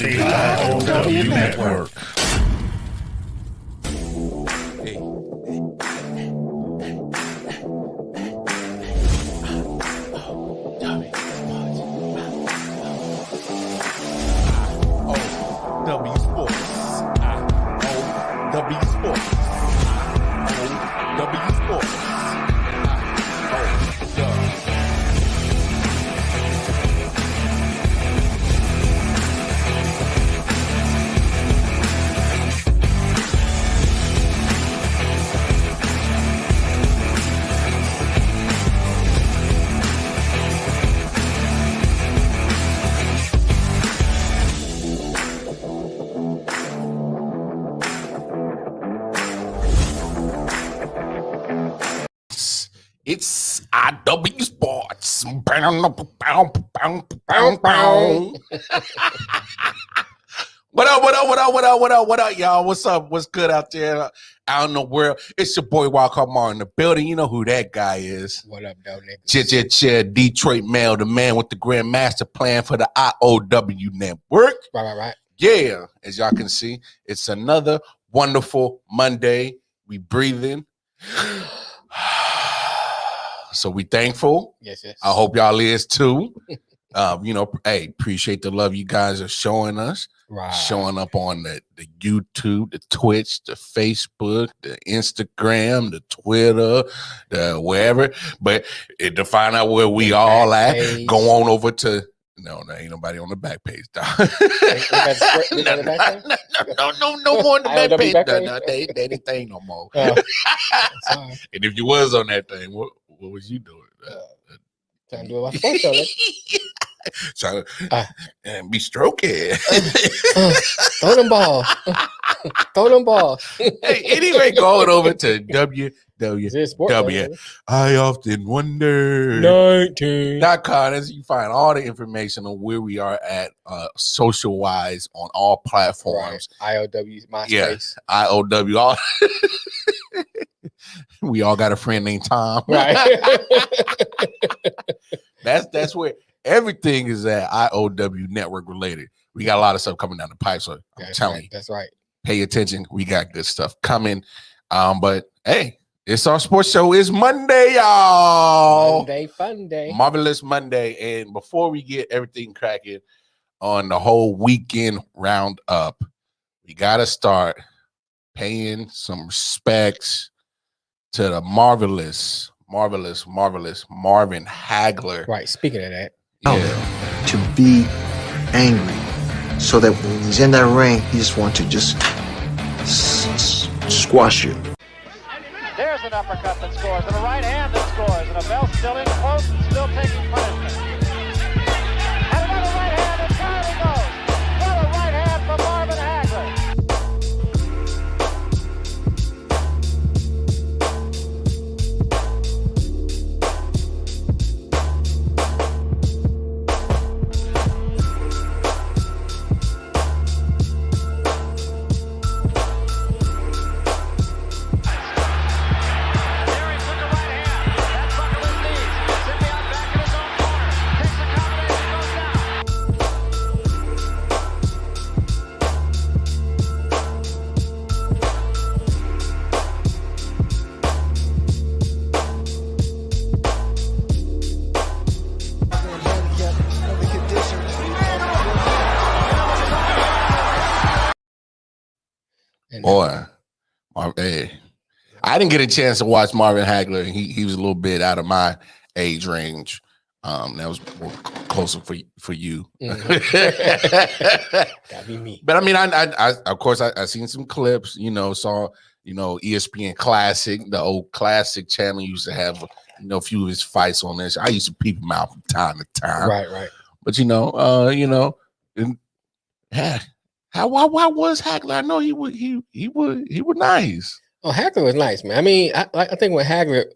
The I.O.W. Network. I.O.W. Sports. I.O.W. Sports. I.O.W. Sports. It's I.W. Sports. What up, y'all? What's up? What's good out there out in the world? It's your boy Walker Mar in the building. You know who that guy is. What up, though, nigga? Detroit Mail, the man with the grand master plan for the I.O.W. Network. Right. Yeah, as y'all can see, it's another wonderful Monday. We breathing. So we thankful. Yes. I hope y'all is too. Hey, appreciate the love you guys are showing us. Right. Showing up on the YouTube, the Twitch, the Facebook, the Instagram, the Twitter, the wherever. But to find out where we all at, go on over to. No, there ain't nobody on the back page, dog. No more on the back page. No, they ain't thing no more. And if you was on that thing, what was you doing? Trying to do my sports show. Trying to be stroking. Throw them balls. Hey, anyway, going over to www. I often wonder. 19.com. As you find all the information on where we are at social wise on all platforms. Right. I.O.W. MySpace. Yeah, I.O.W. All. We all got a friend named Tom. Right. That's where everything is at I.O.W. Network related. We got a lot of stuff coming down the pipe, so I'm telling you. That's right. Pay attention. We got good stuff coming. But hey, it's our sports show. It's Monday, y'all. Monday, fun day. Marvelous Monday. And before we get everything cracking on the whole weekend roundup, we got to start paying some respects to the marvelous Marvin Hagler. Right. Speaking of that. Yeah. To be angry so that when he's in that ring, he just wants to just squash you. There's an uppercut that scores, and a right hand that scores, and a bell still in close and still taking punishment. And another right hand, and down he goes. What a right hand from Marvin Hagler. Boy, hey, I didn't get a chance to watch Marvin Hagler. He was a little bit out of my age range. That was more closer for you. That'd be me. But I mean, I of course I seen some clips. Saw ESPN Classic, the old Classic channel used to have a few of his fights on this. I used to peep him out from time to time. Right. But why was Hagler? I know he was nice. Oh, Hagler was nice, man. I mean, I think when Hagler,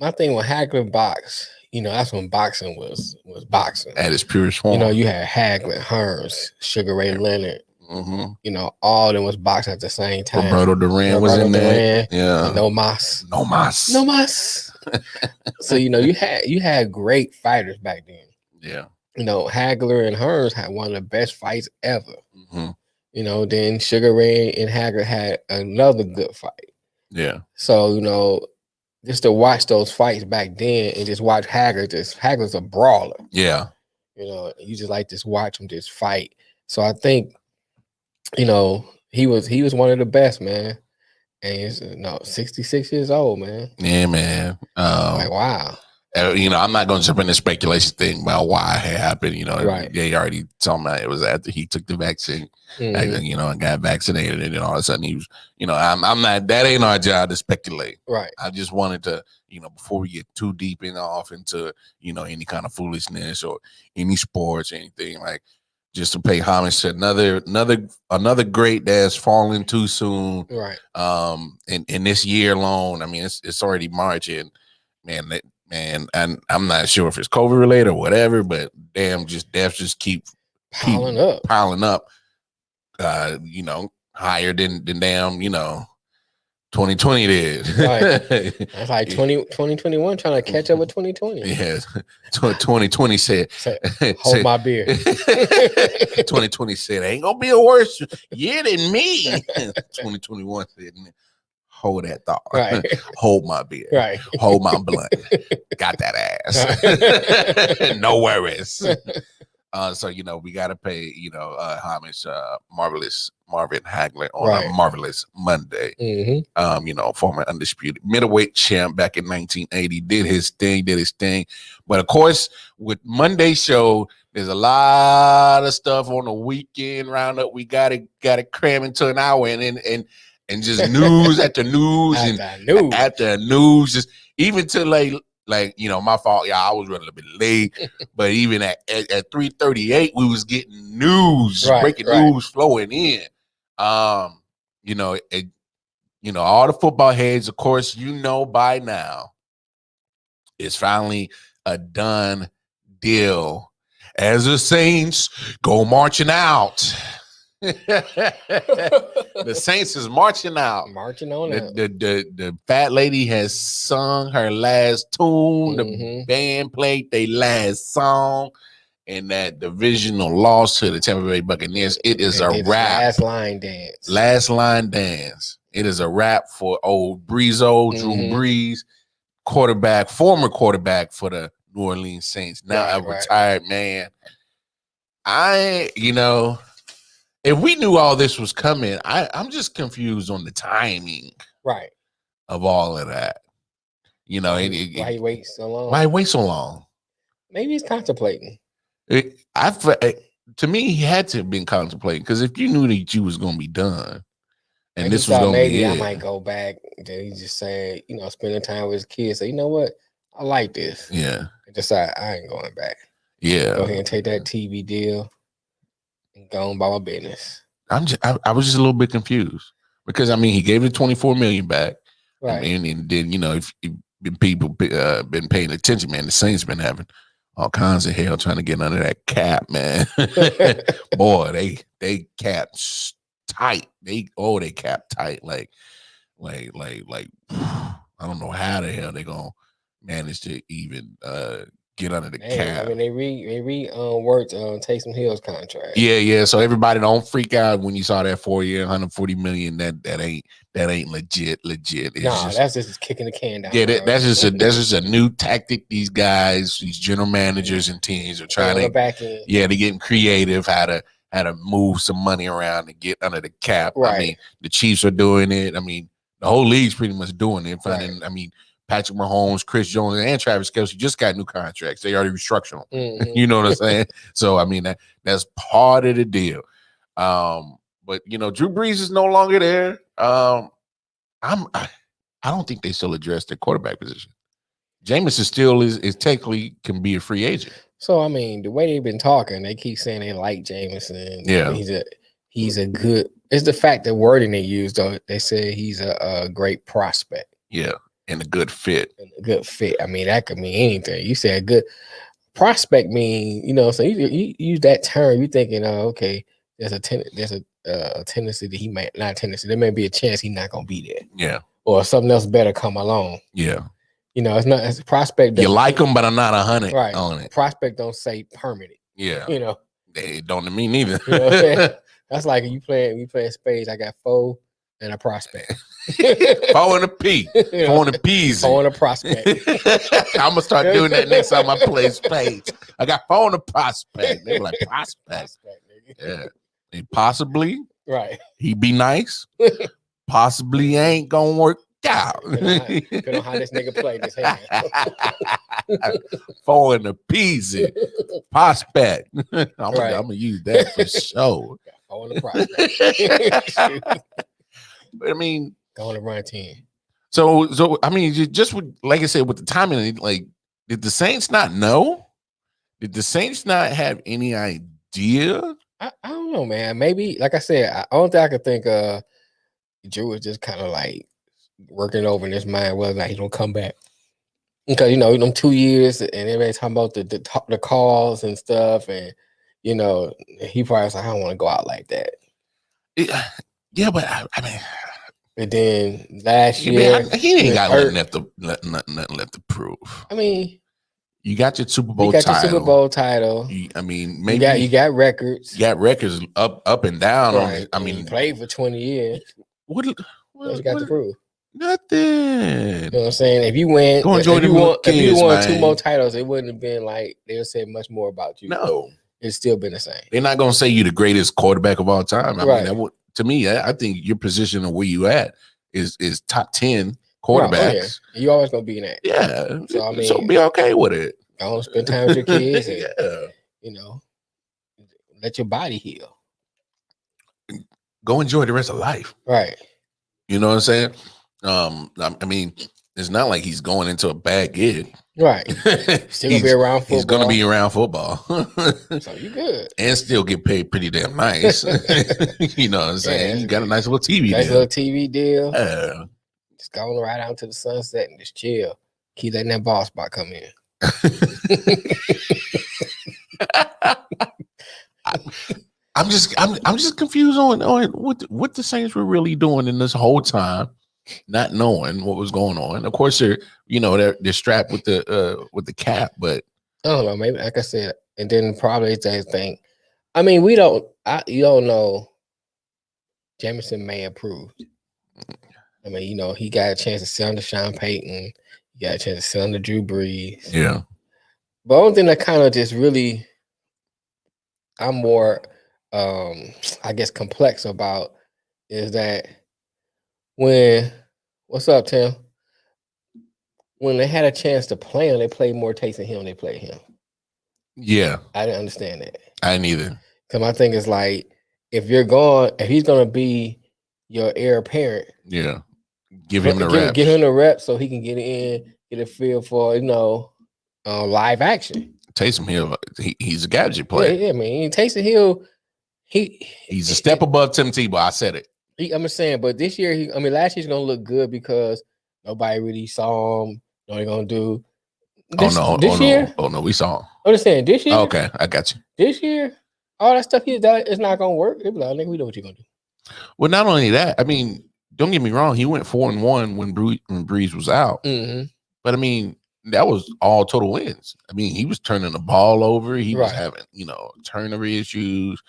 my thing when Hagler boxed, that's when boxing was boxing at its purest form. You had Hagler, Hearns, Sugar Ray Leonard. Mm-hmm. All of them was boxing at the same time. Roberto Duran was in there. Yeah. No mas. So you had great fighters back then. Yeah. Hagler and Hearns had one of the best fights ever. Mm-hmm. Then Sugar Ray and Hagler had another good fight. Yeah. So, just to watch those fights back then and just watch Hagler, Hagler's a brawler. Yeah. You just like to watch him just fight. So I think, he was one of the best, man. And he's 66 years old, man. Yeah, man. Wow. I'm not going to jump into speculation thing about why it happened. Right. They already told me it was after he took the vaccine, Mhm. and got vaccinated, and then all of a sudden he was, I'm not. That ain't our job to speculate. Right. I just wanted to, before we get too deep into, any kind of foolishness or any sports or anything, like just to pay homage to another great that's fallen too soon. Right. In this year alone, I mean, it's already March, and man, and I'm not sure if it's COVID related or whatever, but damn, deaths just keep Piling up. Higher than damn, 2020 did. Right. That's like 2021 trying to catch up with 2020. Yeah. 2020 said, hold my beer. 2020 said, ain't gonna be a worse year than me. 2021 said, hold that thought. Right. Hold my beer. Right. Hold my blunt. Got that ass. No worries. So we got to pay homage marvelous Marvin Hagler on a marvelous Monday. Mm-hmm. Former undisputed middleweight champ back in 1980 did his thing. But of course, with Monday's show, there's a lot of stuff on the weekend roundup. We got to cram into an hour and just news after news after news, just even to my fault. Yeah, I was running a little bit late, but even at 3:38, we was getting news, breaking news flowing in. All the football heads, of course, by now, it's finally a done deal. As the Saints go marching out. The Saints is marching out. Marching on out. The fat lady has sung her last tune. The band played their last song. And that divisional loss to the Tampa Bay Buccaneers. It is a wrap. Last line dance. It is a wrap for old Breezo, Drew Brees, former quarterback for the New Orleans Saints. Now a retired man. If we knew all this was coming, I'm just confused on the timing, of all of that. Why he wait so long? Why wait so long? Maybe he's contemplating. To me, he had to have been contemplating, because if you knew that you was going to be done, and this was going to be I might go back. Then he just said, spending time with his kids. Say, you know what? I like this. Yeah. And decide I ain't going back. Yeah. Go ahead and take that TV deal and go on by my business. I was just a little bit confused, because he gave the $24 million back, right? And then if people been paying attention, man, the Saints been having all kinds of hell trying to get under that cap, man. Boy, they cap tight. They cap tight. Like I don't know how the hell they gonna manage to even get under the cap. They reworked Taysom Hill's contract. Yeah. So everybody don't freak out when you saw that 4-year, $140 million. That ain't legit. It's that's just kicking the can down. Yeah, that's just a new tactic. These guys, these general managers and teams are trying to back in. Yeah, they're getting creative how to move some money around and get under the cap. Right. The Chiefs are doing it. The whole league's pretty much doing it. Patrick Mahomes, Chris Jones, and Travis Kelce just got new contracts. They already restructured them. You know what I'm saying? So that's part of the deal. But Drew Brees is no longer there. I don't think they still address the quarterback position. Jameis still is technically can be a free agent. So the way they've been talking, they keep saying they like Jameis. Yeah, he's a good. It's the fact that wording they use though. They say he's a great prospect. Yeah. And a good fit. That could mean anything. You say a good prospect so you use that term, you're thinking, okay, there's a tendency that he might not tendency. There may be a chance he's not gonna be there. Yeah. Or something else better come along. Yeah. It's not as a prospect. You like him, but I'm not 100 right on it. Prospect don't say permanent. Yeah. You know, It don't to me neither. you know what I'm saying? That's like we playing spades. I got 4 and a prospect. 4 and a P. You know, 4 and a P's. 4 and a prospect. I'm gonna start doing that next time I play spades. I got 4 and a prospect. They were like prospect. Prospect, nigga. Yeah. And possibly Right. he be nice. Possibly ain't gonna work out. Depending on how this nigga play this hand. 4 and a peasy. Prospect. I'm Right. gonna use that for sure. 4 and a prospect. But I mean, Going to run 10. so I mean, just with, like I said, with the timing, like, did the Saints not know? Did the Saints not have any idea? I don't know, man. Maybe, like I said, I don't think I could think Drew was just kind of like working over in his mind whether or not he's gonna come back. Because you know, them 2 years and everybody talking about the calls and stuff, and you know, he probably was like, I don't want to go out like that. Yeah, but I mean, And then last year, he ain't got hurt. nothing left to prove. I mean, You got your Super Bowl you got title. your Super Bowl title. I mean, maybe you got records. You got records up and down. Right. I And mean, you played for 20 years. what What you got to prove? Nothing. You know what I'm saying? If you win, Go enjoy if you them won, little if you kids, won man. 2 more titles, it wouldn't have been like they would say much more about you. No, It's still been the same. they're not gonna say you the greatest quarterback of all time. I Right. mean, that would, to me, I think your position and where you at is top 10 Right. quarterbacks. Oh, yeah. You always gonna be in that. Yeah, So, I so mean- be okay with it. I want to spend time with your kids, and Yeah, you know, let your body heal. go enjoy the rest of life. Right. You know what I'm saying? I mean, it's not like he's going into a bad gig. Right. Still gonna be around football. He's gonna be around football. So you good. And still get paid pretty damn nice. You know what I'm saying? Yeah. You got a nice little TV Nice deal. little TV deal. Yeah. Just go right out to the sunset and just chill. Keep letting that ball spot come in. I'm just confused on what the Saints were really doing in this whole time, not knowing what was going on. Of course, they're strapped with the cap, but I don't know. Maybe like I said, and then probably they think. I mean, you don't know. Jameson may approve. I mean, you know, he got a chance to sit under Sean Payton. He got a chance to sit under Drew Brees. yeah, But one thing that kind of just really, I'm more, I guess, complex about is that what's up, Tim? When they had a chance to play him, they played more Taysom Hill. They played him. yeah. I didn't understand that. I neither. Because my thing is like, if he's gonna be your heir apparent, Yeah, give him the reps. Give him the reps so he can get in, get a feel for live action. Taysom Hill, he's a gadget player. Yeah, I mean, Taysom Hill, He's a step above Tim Tebow. I said it. I'm just saying, but this year, last year's gonna look good because nobody really saw him. What they're gonna do? This year? Oh no, we saw him. I'm just saying, this year. Okay, I got you. This year, all that stuff he does is not gonna work. They be like, nigga, we know what you're gonna do. Well, not only that, I mean, don't get me wrong. He went 4-1 when Breeze was out, Mm-hmm. but I mean, that was all total wins. I mean, he was turning the ball over. He was having, turnover issues.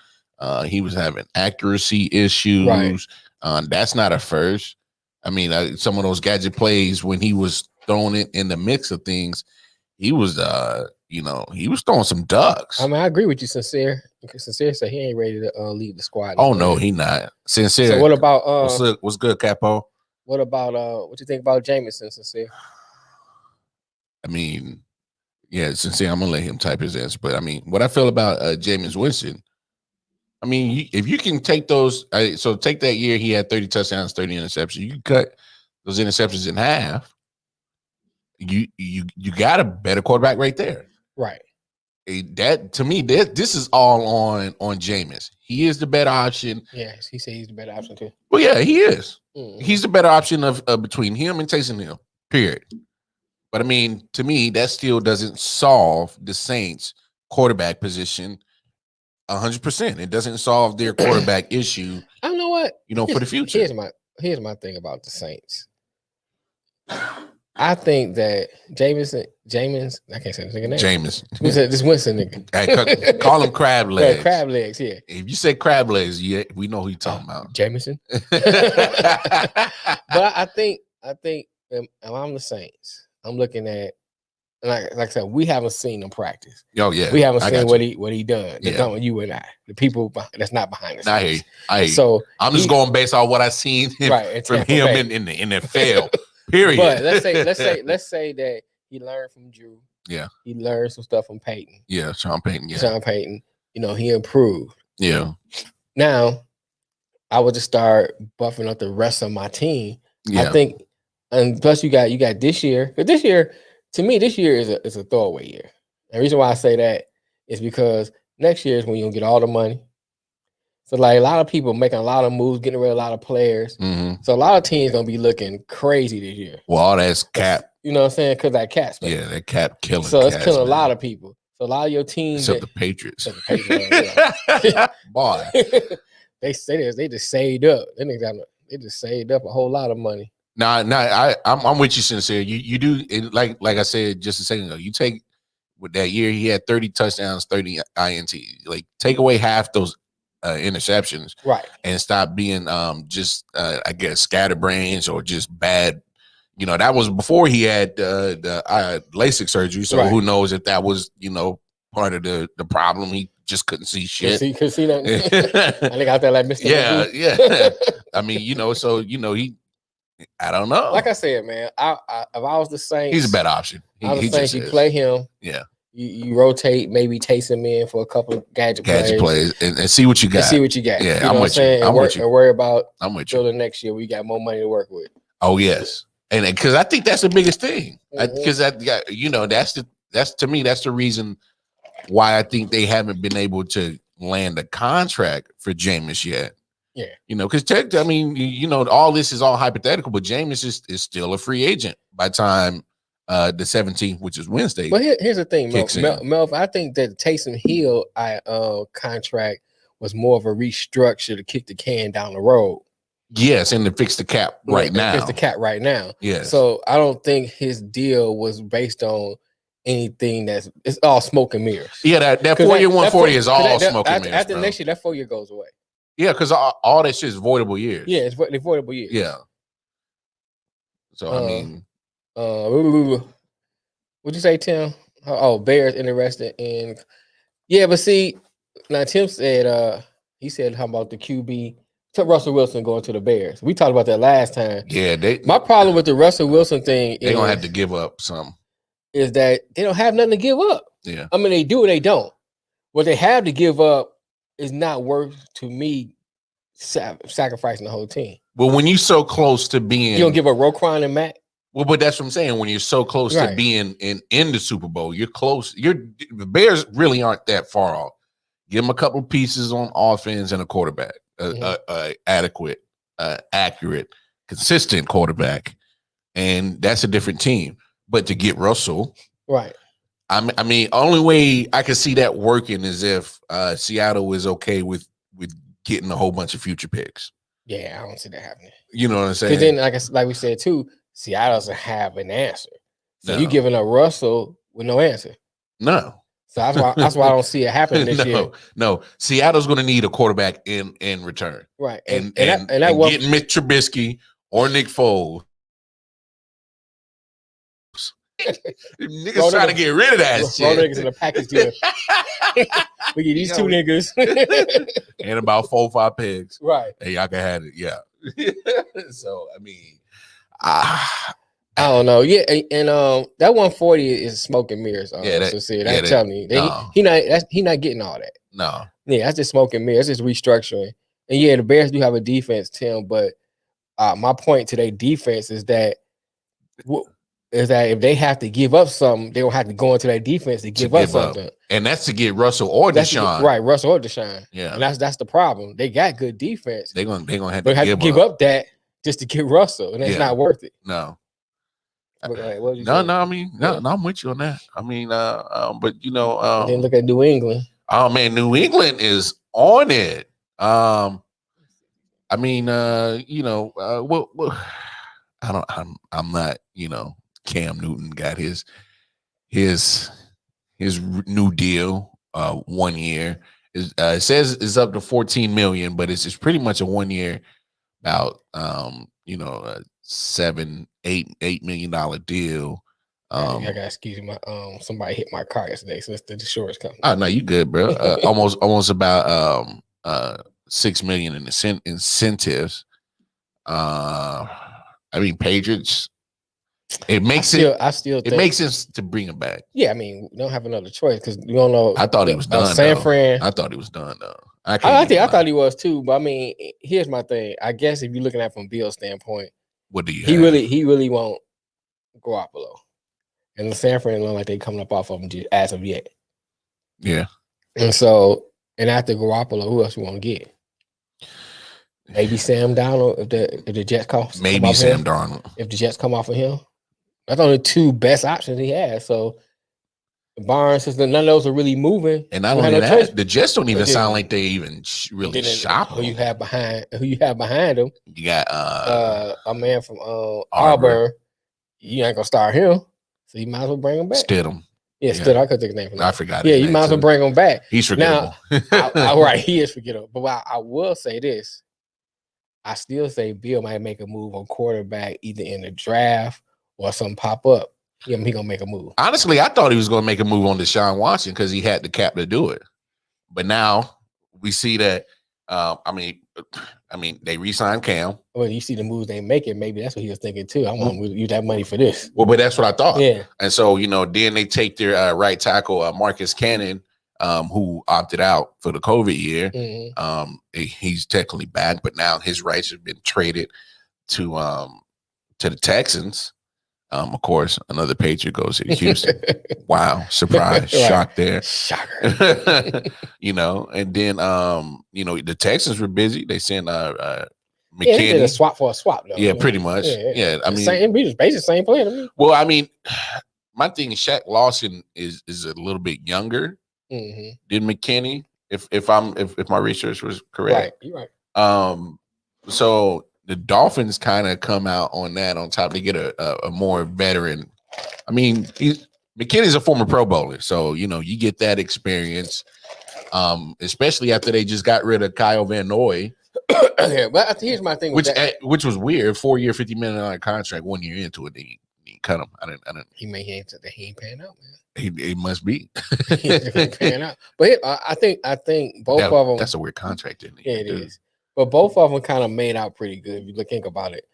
He was having accuracy issues. Right. That's not a first. I mean, some of those gadget plays when he was throwing it in the mix of things, he was, he was throwing some ducks. I mean, I agree with you, Sincere. Sincere said he ain't ready to lead the squad. Oh no, he not. Sincere. So what about what's good, Capo? What about what you think about Jameson, Sincere? I mean, yeah, Sincere, I'm gonna let him type his answer. But I mean, what I feel about Jameis Winston, I mean, if you can take those, so take that year he had 30 touchdowns, 30 interceptions. You can cut those interceptions in half. You got a better quarterback right there. Right. That to me, this is all on Jameis. He is the better option. Yes, he said he's the better option too. Well, yeah, he is. Mm-hmm. He's the better option of between him and Taysom Hill. Period. But I mean, to me, that still doesn't solve the Saints' quarterback position 100%. It doesn't solve their quarterback issue. I don't know what for the future. Here's my thing about the Saints. I think that Jameis, I can't say the nigga name. Jameis. This Winston nigga. Hey, call him crab legs. Yeah, crab legs, yeah. If you say crab legs, yeah, we know who you're talking about. Jameson. But I think if I'm the Saints, I'm looking at like I said, we haven't seen him practice. Oh yeah, we haven't seen what he done. Yeah. You and I, the people that's not behind us. I hear you. So I'm just going based on what I seen from him in the NFL. Period. But let's say that he learned from Drew. Yeah, he learned some stuff from Peyton. Yeah, Sean Payton. Yeah, Sean Payton. You know, he improved. Yeah. Now, I would just start buffing up the rest of my team. Yeah. I think, and plus you got this year. But this year, to me, this year is a throwaway year. And the reason why I say that is because next year is when you'll get all the money. So like a lot of people making a lot of moves, getting rid of a lot of players. Mm-hmm. So a lot of teams gonna be looking crazy this year. Well, all that's cap. You know what I'm saying? Because that cap space. Yeah, that cap killing. So it's killing a lot of people. So a lot of your teams, except the Patriots. Boy, they say this. They just saved up. They just saved up a whole lot of money. I'm with you, sincere. You do like I said just a second ago. You take with that year, he had 30 touchdowns, 30 INT. Like take away half those interceptions, right? And stop being just I guess scatterbrains or just bad. You know, that was before he had the LASIK surgery. So who knows if that was part of the problem. He just couldn't see shit. Could see that. I think out there like Mr. Yeah. I mean, he. I don't know. Like I said, man, if I was the Saints, he's a better option. You play him. Yeah. You rotate, maybe taste him in for a couple of gadget plays and see what you got. Yeah, I'm with you. I'm with you. And worry about the next year. We got more money to work with. Oh yes, and because I think that's the biggest thing. Because that's to me that's the reason why I think they haven't been able to land a contract for Jameis yet. Yeah, because I mean, all this is all hypothetical, but Jameis is still a free agent by time the 17th, which is Wednesday. But here's the thing, Melv. I think that Taysom Hill contract was more of a restructure to kick the can down the road. Yes, and to fix the cap right now. Fix the cap right now. Yes. So I don't think his deal was based on anything it's all smoke and mirrors. Yeah, that 4-year 140 is all smoke and mirrors. After next year, that 4 year goes away. Yeah, because all that shit is voidable years. Yeah, it's voidable years. Yeah. So I mean, what'd you say, Tim? Oh, Bears interested in. Yeah, but see, now Tim said he said how about the QB? Russell Wilson going to the Bears. We talked about that last time. Yeah, my problem with the Russell Wilson thing they're gonna have to give up some. Is that they don't have nothing to give up. Yeah. I mean, they do or they don't. What they have to give up is not worth to me sacrificing the whole team. Well, when you're so close to being, you don't give up Roquan and Matt. Well, but that's what I'm saying. When you're so close to being in the Super Bowl, you're close. The Bears really aren't that far off. Give them a couple pieces on offense and a quarterback, adequate, accurate, consistent quarterback, and that's a different team. But to get Russell, right? I mean, only way I can see that working is if Seattle is okay with getting a whole bunch of future picks. Yeah, I don't see that happening. You know what I'm saying? Because then, like we said too, Seattle doesn't have an answer. So you giving up Russell with no answer. No. So that's why I don't see it happening this year. No, Seattle's going to need a quarterback in return. Right. And getting Mitch Trubisky or Nick Foles. Niggas trying to get rid of that shit. Niggas in a package deal. We get these two niggas and about 4 or 5 pigs. Right. Hey, y'all can have it. Yeah. So I mean, I don't know. Yeah, and that 140 is smoke and mirrors. That's telling you, he not getting all that. No. Yeah, that's just smoke and mirrors. That's just restructuring. And yeah, the Bears do have a defense, Tim. But my point to their defense is that if they have to give up something, they don't have to go into their defense to give up something. And that's to get Russell or Deshaun. Right, Russell or Deshaun. Yeah. And that's the problem. They got good defense. They're gonna have to give up that just to get Russell, and that's not worth it. No. No, I mean, no, I'm with you on that. I mean, but then look at New England. Oh man, New England is on it. I mean, well, I'm not, Cam Newton got his new deal, 1 year. It says it's up to 14 million, but it's pretty much a 1 year, about $7-8 million deal. I got excuse me. Somebody hit my car yesterday, so it's the insurance company. Oh no, you good, bro. Almost about $6 million in incentives. I mean, Patriots. It makes sense to bring him back. Yeah, I mean, we don't have another choice because we don't know. I thought he was done. San Fran. I thought he was done though. I thought he was too. But I mean, here's my thing. I guess if you're looking at it from Bill's standpoint, what do you? He really won't Garoppolo, and the San Fran look like they coming up off of him as of yet. Yeah. And so, and after Garoppolo, who else you want to get? Maybe Sam Darnold if the Jets come. Maybe Sam Darnold if the Jets come off of him. That's only two best options he has. So Barnes, since none of those are really moving, and not only that, the Jets don't even sound like they even really shop. Who you have behind them? You got a man from Auburn. You ain't gonna start him, so you might as well bring him back. Stidham. Yeah, Stidham. I could take his name from that. I forgot. Yeah, you might as well bring him back. He's forgettable. Now, right, he is forgettable. But I will say this: I still say Bill might make a move on quarterback either in the draft or something pop up. He gonna make a move. Honestly, I thought he was gonna make a move on Deshaun Watson because he had the cap to do it. But now we see that. I mean, they re-signed Cam. Well, you see the moves they making. Maybe that's what he was thinking too. I want to use that money for this. Well, but that's what I thought. Yeah. And so then they take their right tackle, Marcus Cannon, who opted out for the COVID year. Mm-hmm. He's technically back, but now his rights have been traded to the Texans. Of course, another Patriot goes to Houston. Wow, surprise, shock there. Shocker. And then the Texans were busy. They sent McKinney. Yeah, they did a swap for a swap, though. Yeah, pretty much. Yeah. I mean, we just basically same player to me. Well, I mean, my thing is Shaq Lawson is a little bit younger than McKinney, if my research was correct. Right, you're right. So the Dolphins kind of come out on that on top. They get a more veteran. I mean, McKinney's a former Pro Bowler, so you get that experience, especially after they just got rid of Kyle Van Noy. Yeah, but here's my thing. Which was weird. 4-year, $50 million contract. 1 year into it, he cut him. I didn't. He ain't paying out, man. He must be. He ain't paying out. But I think both of them. That's a weird contract, isn't it? Yeah, it is. But both of them kind of made out pretty good. If you think about it,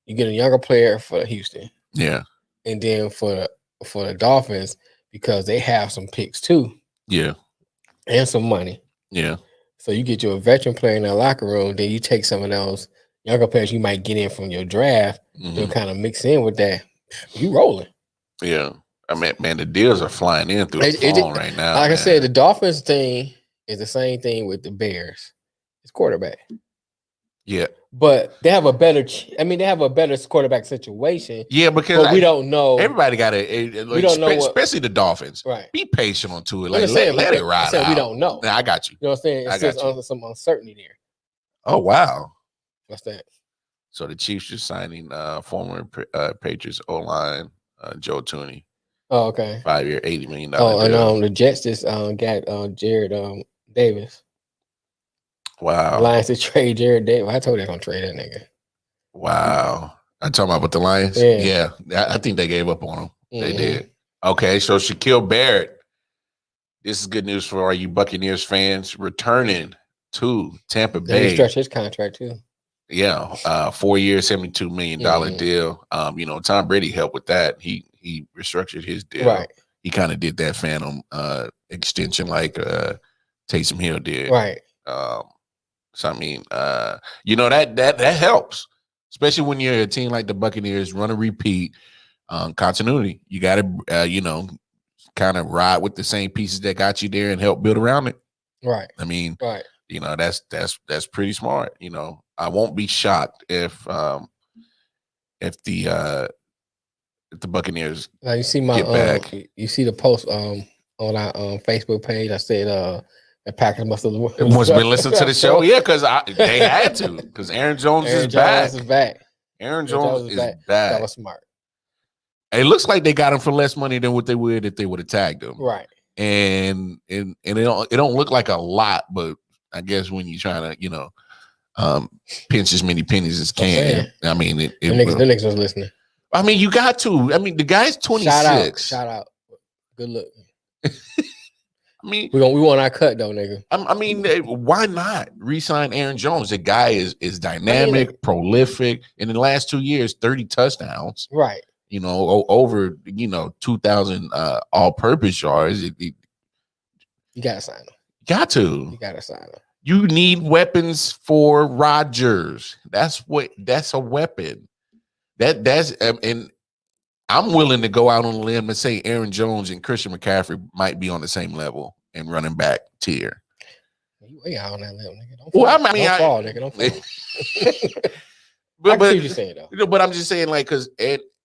you get a younger player for Houston, yeah, and then for the Dolphins because they have some picks too, yeah, and some money, yeah. So you get your veteran player in that locker room, then you take some of those younger players you might get in from your draft to kind of mix in with that. You rolling, yeah. I mean, man, the deals are flying in through the phone right now. Like I said, the Dolphins thing is the same thing with the Bears. It's quarterback. Yeah. But they have a better quarterback situation. Yeah, because we don't know. Everybody got to, we don't know especially the Dolphins. Right. Be patient on it. Like, let it ride out. We don't know. I got you. You know what I'm saying? It's some uncertainty there. Oh, wow. What's that? So the Chiefs just signing former Patriots O-line, Joe Tooney. Oh, okay. 5-year, $80 million. Oh, and the Jets just got Jared Davis. Wow. Lions to trade Jared Davis. I told you they're gonna trade that nigga. Wow. I'm talking about with the Lions? Yeah. I think they gave up on him. They did. Okay, so Shaquille Barrett. This is good news for all you Buccaneers fans. Returning to Tampa Bay. He stretched his contract too. Yeah. 4 years, $72 million deal. Tom Brady helped with that. He restructured his deal. Right. He kind of did that phantom extension like Taysom Hill did. Right. So I mean, that helps, especially when you're a team like the Buccaneers, run a repeat, continuity. You got to, kind of ride with the same pieces that got you there and help build around it. Right. I mean, right. That's pretty smart. I won't be shocked if the Buccaneers now you see my get back. You see the post on our Facebook page. I said the Packers must have been listening to the show. Yeah, because they had to. Because Aaron Jones is back. Aaron Jones is back. Aaron Jones is back. That was smart. It looks like they got him for less money than what they would if they would have tagged him. Right. And it don't look like a lot, but I guess when you're trying to, pinch as many pennies as can. I mean, the niggas was listening. I mean, you got to. I mean, the guy's 26. Shout out. Good look. I mean, we want our cut though, nigga. I mean, why not re-sign Aaron Jones? The guy is dynamic, prolific. In the last 2 years, 30 touchdowns. Right. Over 2,000 all-purpose yards. You gotta sign him. You gotta sign him. You need weapons for Rodgers. That's a weapon. And I'm willing to go out on a limb and say Aaron Jones and Christian McCaffrey might be on the same level in running back tier. You way out on that limb, nigga. Don't fall, don't fall, nigga. Don't fall. But I can see what you're saying though. But I'm just saying, like, because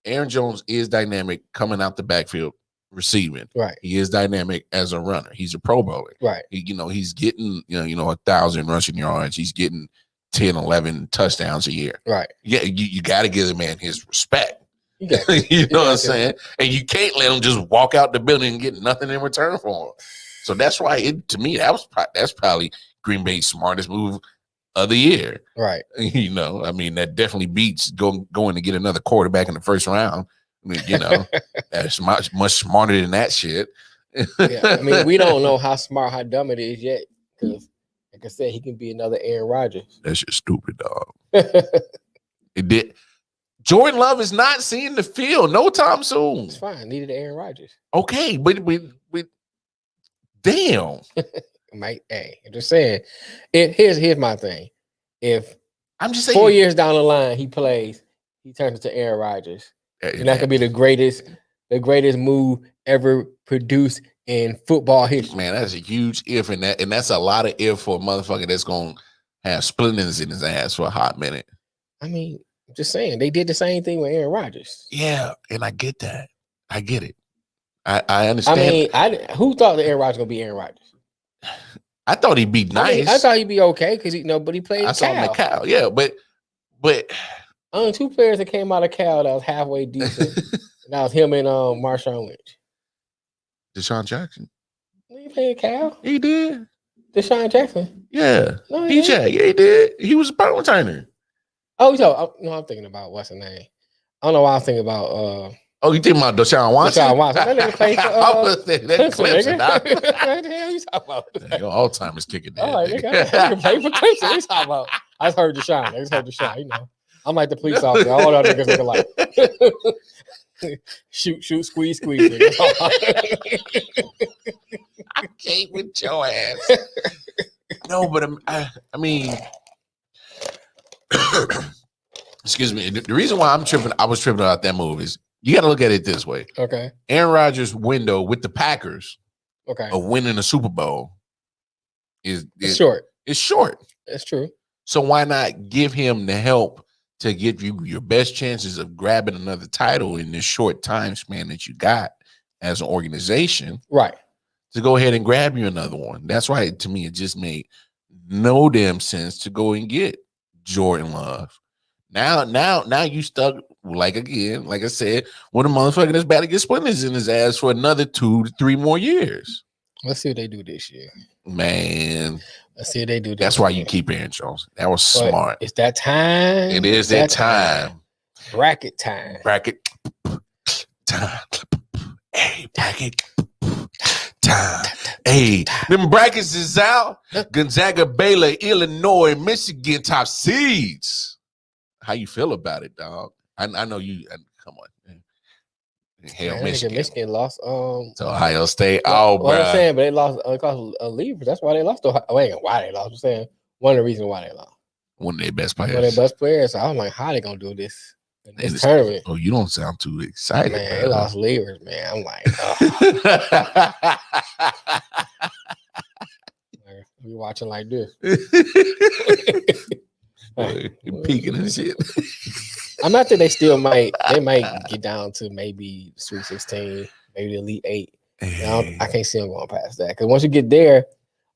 Aaron Jones is dynamic coming out the backfield receiving. Right. He is dynamic as a runner. He's a Pro Bowler. Right. He's getting 1,000 rushing yards. He's getting 10, 11 touchdowns a year. Right. Yeah, you got to give the man his respect. You know what I'm saying? And you can't let him just walk out the building and get nothing in return for him. So that's why to me that's probably Green Bay's smartest move of the year. Right. I mean, that definitely beats going to get another quarterback in the first round. I mean, that's much smarter than that shit. Yeah, I mean, we don't know how smart, how dumb it is yet. Because, like I said, he can be another Aaron Rodgers. That's just stupid, dog. It did. Jordan Love is not seeing the field no time soon. It's fine. Needed Aaron Rodgers. Okay, but damn. Hey, I'm just saying. Here's my thing. If I'm just saying 4 years down the line he plays, he turns into Aaron Rodgers. And that could be the greatest move ever produced in football history. Man, that's a huge if, and that's a lot of if for a motherfucker that's gonna have splinters in his ass for a hot minute. I mean, I'm just saying they did the same thing with Aaron Rodgers. Yeah, and I get that. I get it. I understand. I mean, who thought that Aaron Rodgers was gonna be Aaron Rodgers? I thought he'd be nice. I thut he'd be okay because but he played. I saw him at Cal. Yeah, but only two players that came out of Cal that was halfway decent. And that was him and Marshawn Lynch. Deshaun Jackson. He played Cal. He did. Deshaun Jackson. Yeah. No, DJ. Yeah, he did. He was a punt returner. Oh, no, I'm thinking about what's the name. I don't know why I'm thinking about. Oh, you thinking about Deshaun Watson? Deshaun Watson. That nigga played for that Clemson. What the hell you talking about? Your Alzheimer's kicking in. Oh, nigga, that nigga played for Clemson. What you talking about? I just heard Deshaun. I'm like the police officer. All that niggas looking like shoot, squeeze. Nigga. I can't with your ass. No, but I mean, excuse me. The reason why I was tripping about that move is you got to look at it this way. Okay. Aaron Rodgers' window with the Packers, of winning a Super Bowl, is short. It's short. That's true. So why not give him the help to give you your best chances of grabbing another title in this short time span that you got as an organization? Right. To go ahead and grab you another one. That's why, to me, it just made no damn sense to go and get Jordan Love. Now you stuck, like I said, with a motherfucker that's about to get splinters in his ass for another 2 to 3 more years. Let's see what they do this year. Man. Let's see what they do this That's year. why you keep Aaron Jones. That was smart. It's that time. It is that time. Bracket time. Bracket time. Hey, bracket time. Hey, them brackets is out. Gonzaga, Baylor, Illinois, Michigan top seeds. How you feel about it, dog? I know you. Come on. Hell, Michigan lost. To Ohio State. Oh, bro. I'm saying, but they lost because of leavers. That's why they lost. Why they lost? I'm saying one of the reasons why they lost. One of their best players. One of their best players. So I was like, how they gonna do this in this tournament? Oh, you don't sound too excited, man. Bro. They lost levers, man. I'm like, we watching like this. You're peeking and shit. I'm not that they might get down to maybe Sweet 16, maybe the Elite 8. Hey. I can't see them going past that. Because once you get there,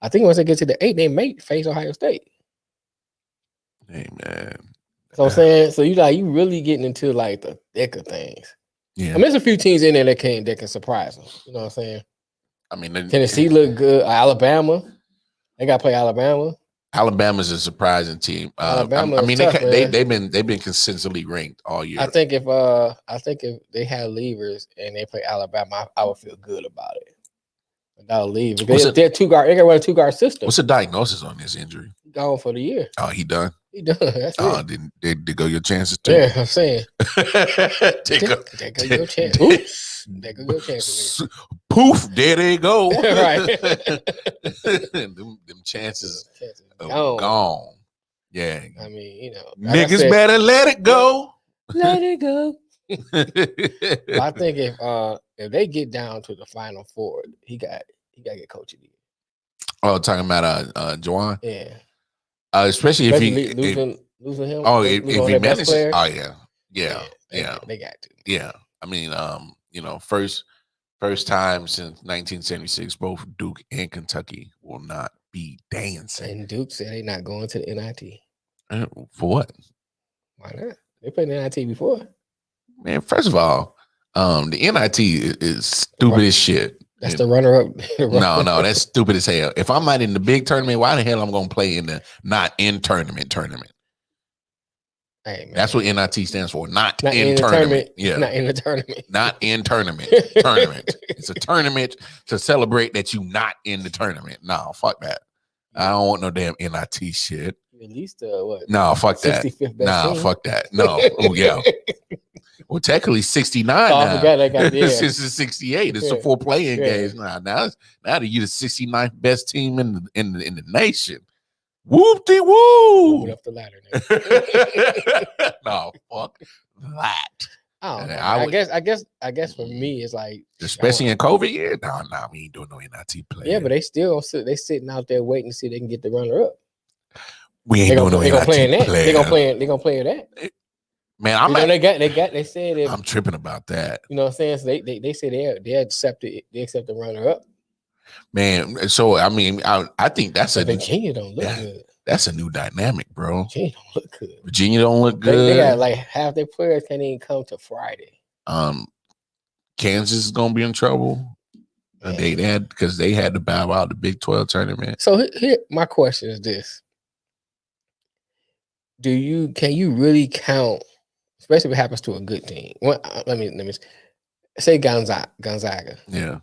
I think once they get to the 8, they may face Ohio State. Hey, man. So I'm saying, so you really getting into like the thick of things. Yeah. I mean, there's a few teams in there that can surprise them. You know what I'm saying? I mean, Tennessee look good. Alabama, they got to play Alabama. Alabama's a surprising team. Alabama I is mean, tough, they've been consistently ranked all year. I think if they had levers and they play Alabama, I would feel good about it. Without leavers, they're two guard. They got to run a 2-guard system. What's the diagnosis on this injury? Gone for the year. Oh, he done. He done. That's it. Did go your chances too? Yeah, I'm saying. Take go your chance. Oops. There go your chances. Poof, there they go. Right. them chances are gone. Yeah. I mean, you know, like niggas better let it go. Let it go. I think if they get down to the Final Four, he got to get coach of the year. Oh, talking about Juwan? Yeah. Especially if he losing him. Oh, if he manages. Oh yeah. They got to. Yeah. I mean, you know, first time since 1976, both Duke and Kentucky will not be dancing. And Duke said they're not going to the NIT. For what? Why not? They played the NIT before. Man, first of all, the NIT is stupid as shit. That's the runner-up. No, that's stupid as hell. If I'm not in the big tournament, why the hell I'm going to play in the not in tournament? Hey, man. That's what NIT stands for. Not in tournament. Yeah. Not in the tournament. Not in tournament. Tournament. It's a tournament to celebrate that you not in the tournament. No, fuck that. I don't want no damn NIT shit. At least what? No, fuck that. No, fuck that. No. Oh yeah. Well, technically 69 now. I forgot I got This is 68. It's a 4 playing games now. Now you're the 69th best team in the nation. Whoop-de-woo. Moving up the ladder. No, fuck that. I guess for me it's like, especially in COVID year. No, we ain't doing no NIT play. Yeah, but they sitting out there waiting to see if they can get the runner up. We ain't doing no NIT play. They gonna play that. Man, they said I'm tripping about that. You know what I'm saying? So they say they accept the runner up. Man, so I mean, I think that's Virginia don't look good. That's a new dynamic, bro. Virginia don't look good. They got like half their players can't even come to Friday. Kansas is gonna be in trouble. They had because they had to bow out the Big 12 tournament. So here, my question is this: can you really count, especially if it happens to a good team? Well, let me say Gonzaga. Yeah.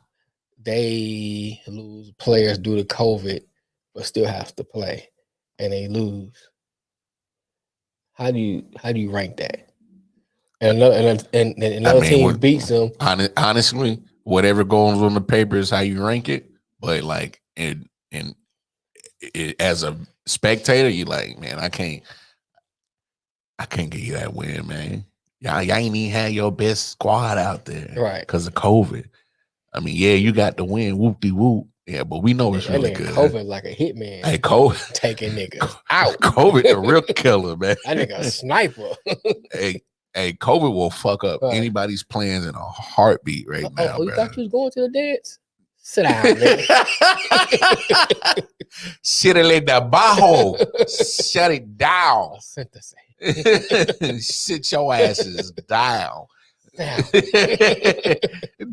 They lose players due to COVID, but still have to play, and they lose. How do you rank that? And another team beats them. Honestly, whatever goes on the paper is how you rank it. But like, and as a spectator, you like, man, I can't give you that win, man. Y'all ain't even had your best squad out there, right? Because of COVID. I mean, yeah, you got the win, whoop-de-whoop. Yeah, but we know it's really good. COVID like a hitman. Hey, COVID taking niggas out. COVID the real killer, man. That nigga a sniper. Hey, COVID will fuck up anybody's plans in a heartbeat right now. Oh, you thought you was going to the dance? Sit down, nigga. Shit it like the bajo. Shut it down. Sit your asses down.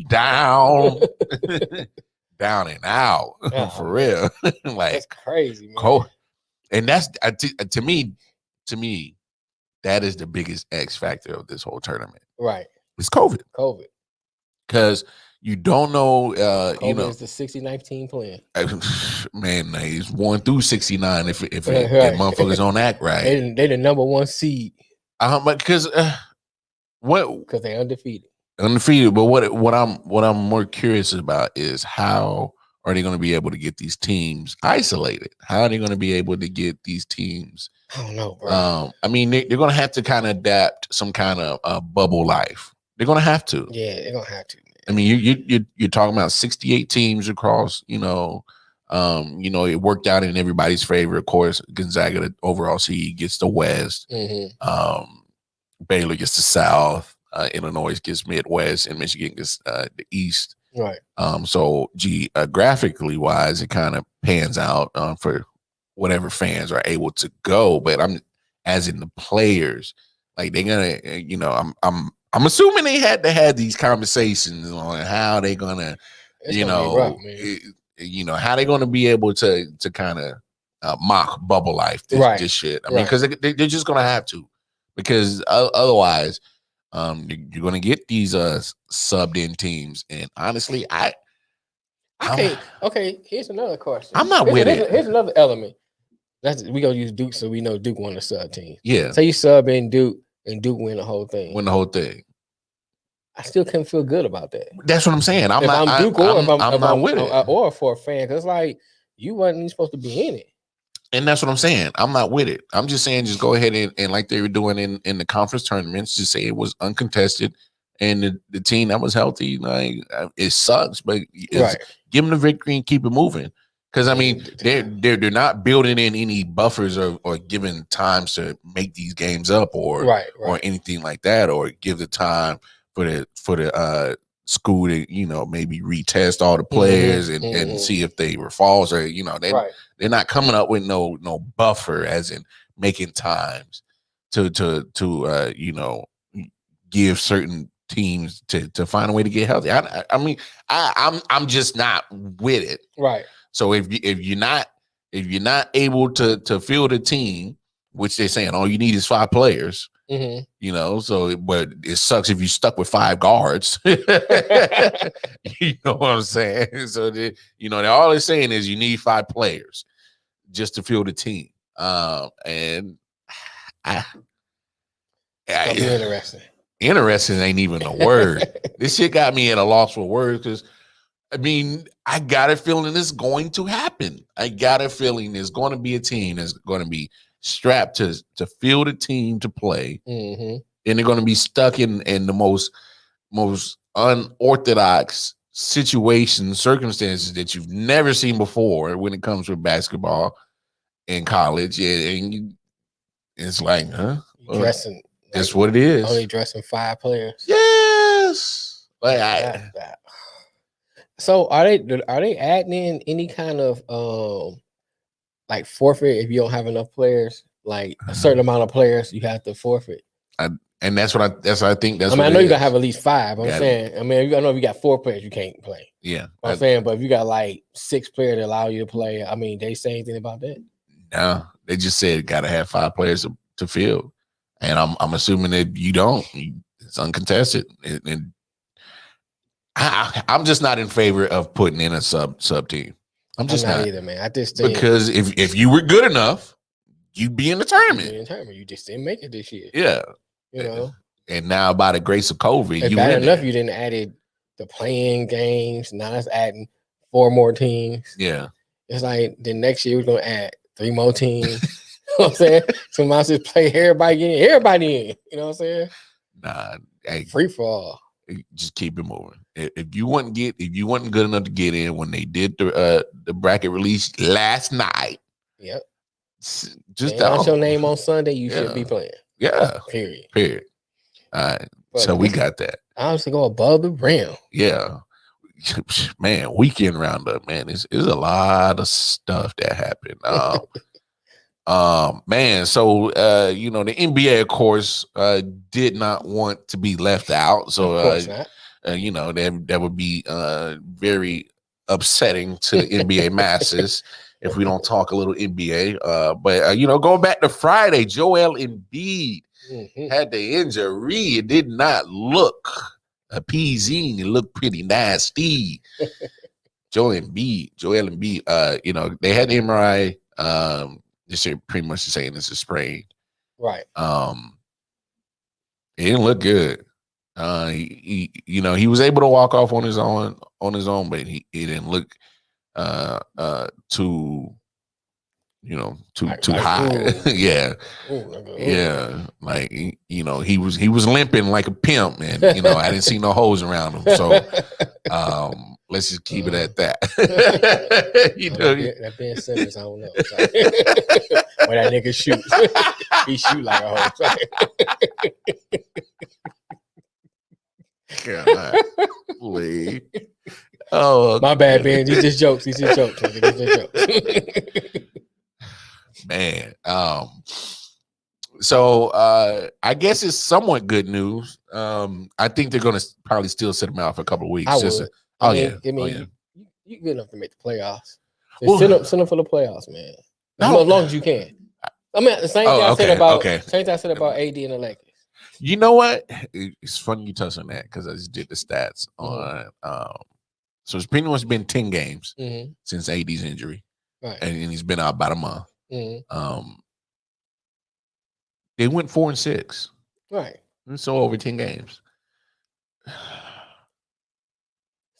Down and out. For real. Like, that's crazy, man. And that's to me, that is the biggest X factor of this whole tournament. Right. It's COVID. Because you don't know, it's the 69th team playing. Man, it's 1 through 69 if motherfuckers don't act right. They the number 1 seed. Because because they're undefeated. But what I'm more curious about is how are they going to be able to get these teams isolated? How are they going to be able to get these teams? I don't know, bro. I mean, they're going to have to kind of adapt some kind of bubble life. They're going to have to. Yeah, they're going to have to. Man. I mean, you're talking about 68 teams across. It worked out in everybody's favor. Of course, Gonzaga, the overall seed, gets the West. Mm-hmm. Baylor gets the South. Illinois gets Midwest, and Michigan gets the East. Right. So geographically wise, it kind of pans out for whatever fans are able to go. But as in the players, like they're gonna, I'm I'm assuming they had to have these conversations on how they're gonna, It's gonna be rough, man. how they're gonna be able to kind of mock bubble life, this shit. I mean, because they're just gonna have to, because otherwise, you're gonna get these subbed in teams, and honestly, Okay. Here's another question. I'm not with it. Here's another element. We gonna use Duke, so we know Duke won the sub team. Yeah. So you sub in Duke, and Duke win the whole thing. I still can't feel good about that. That's what I'm saying. I'm not with it. Or for a fan, because like you wasn't even supposed to be in it. And that's what I'm saying. I'm not with it. I'm just saying, just go ahead and like they were doing in the conference tournaments, just say it was uncontested, and the team that was healthy, like it sucks, but give them the victory and keep it moving. Because I mean, they're not building in any buffers or giving times to make these games up or anything like that, or give the time for the school to maybe retest all the players and see if they were false, or they're not coming up with no buffer, as in making times to give certain teams to find a way to get healthy. I mean, I'm just not with it. Right. So if you're not able to field a team, which they're saying all you need is 5 players, so but it sucks if you stuck with 5 guards. You know what I'm saying? So all they're saying is you need 5 players just to field a team. And it's interesting. Interesting ain't even a word. This shit got me at a loss for words, because I mean, I got a feeling it's going to happen. I got a feeling there's going to be a team that's going to be strapped to field a team to play, and they're going to be stuck in the most unorthodox circumstances that you've never seen before when it comes to basketball in college. And it's like, dressing. That's what it is. Only dressing 5 players. Yes. So are they adding in any kind of like forfeit if you don't have enough players? Like a certain amount of players, you have to forfeit. And that's what I think. That's. I mean, I know you gotta have at least 5. I'm saying. I mean, I know if you got 4 players, you can't play. Yeah. I'm saying, but if you got like 6 players that allow you to play, I mean, they say anything about that? No, they just said gotta have 5 players to field, and I'm assuming that you don't. It's uncontested, and I'm just not in favor of putting in a sub team. I'm not either, man. I just think because if you were good enough, you'd be in the tournament. You just didn't make it this year. Yeah, And now, by the grace of COVID, you didn't added the playing games. Now it's adding 4 more teams. Yeah, it's like the next year we're gonna add 3 more teams. You know what I'm saying? So might just play everybody in. You know what I'm saying? Nah, free for all. Just keep it moving. If you wasn't good enough to get in when they did the bracket release last night, just announce your name on Sunday. You should be playing. Yeah. Period. All right. So we got that. I was to go above the rim. Yeah. Man, weekend roundup, man. It's a lot of stuff that happened. Man, so the NBA, of course, did not want to be left out. So that would be very upsetting to the NBA masses if we don't talk a little NBA. But going back to Friday, Joel Embiid had the injury. It did not look appeasing. It looked pretty nasty. Joel Embiid, they had the MRI. They're pretty much saying it's a sprain. Right. It didn't look good. He was able to walk off on his own, but he didn't look too high. Yeah. Yeah. Like, he was limping like a pimp, and I didn't see no hoes around him. So let's just keep it at that. That Ben Simmons, I don't know. When that nigga shoots, he shoot like a hoe. God, please. Oh, my bad, Ben. These just jokes. Man, So I guess it's somewhat good news. I think they're gonna probably still sit him out for a couple of weeks. I would. I mean, you good enough to make the playoffs. Just send them for the playoffs, man. As long as you can. I mean, the same thing I said about AD and the Lakers. You know what? It's funny you touch on that because I just did the stats on. So it's pretty much been 10 games since AD's injury, right? And he's been out about a month. They went 4-6, right? So over 10 games.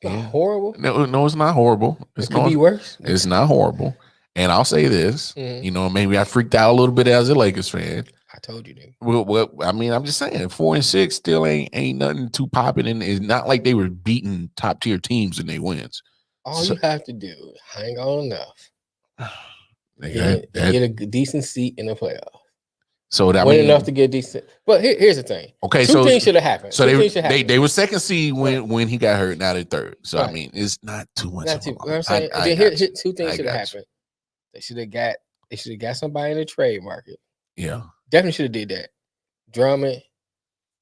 It's not horrible. No, it's not horrible. It could be worse. It's not horrible. And I'll say this, maybe I freaked out a little bit as a Lakers fan. I told you, dude. Well, I mean, I'm just saying, 4-6 still ain't nothing too popping, and it's not like they were beating top tier teams in their wins. All you have to do is hang on enough, get a decent seat in the playoffs. So that win enough to get decent. But here's the thing. Okay, two things should have happened. So they were second seed when he got hurt. Now they're third. So I mean, it's not too much. Not too. You know what I'm saying. Here, two things should have happened. They should have got somebody in the trade market. Yeah, definitely should have did that. Drummond.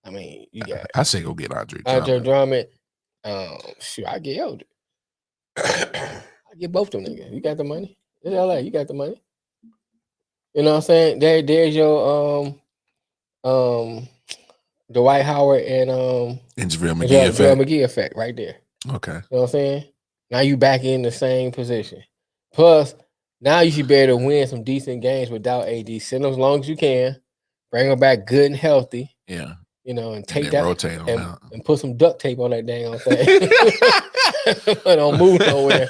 I mean, you got. I say go get Andre Drummond. Shoot, I get Eldridge. I get both them niggas. You got the money. It's LA. You got the money. You know what I'm saying? There's your Dwight Howard and JaVale McGee effect right there. Okay. You know what I'm saying? Now you back in the same position. Plus, now you should be able to win some decent games without AD. Send them as long as you can. Bring them back good and healthy. Yeah. You know, and take that rotate them and put some duct tape on that dang thing. Don't move nowhere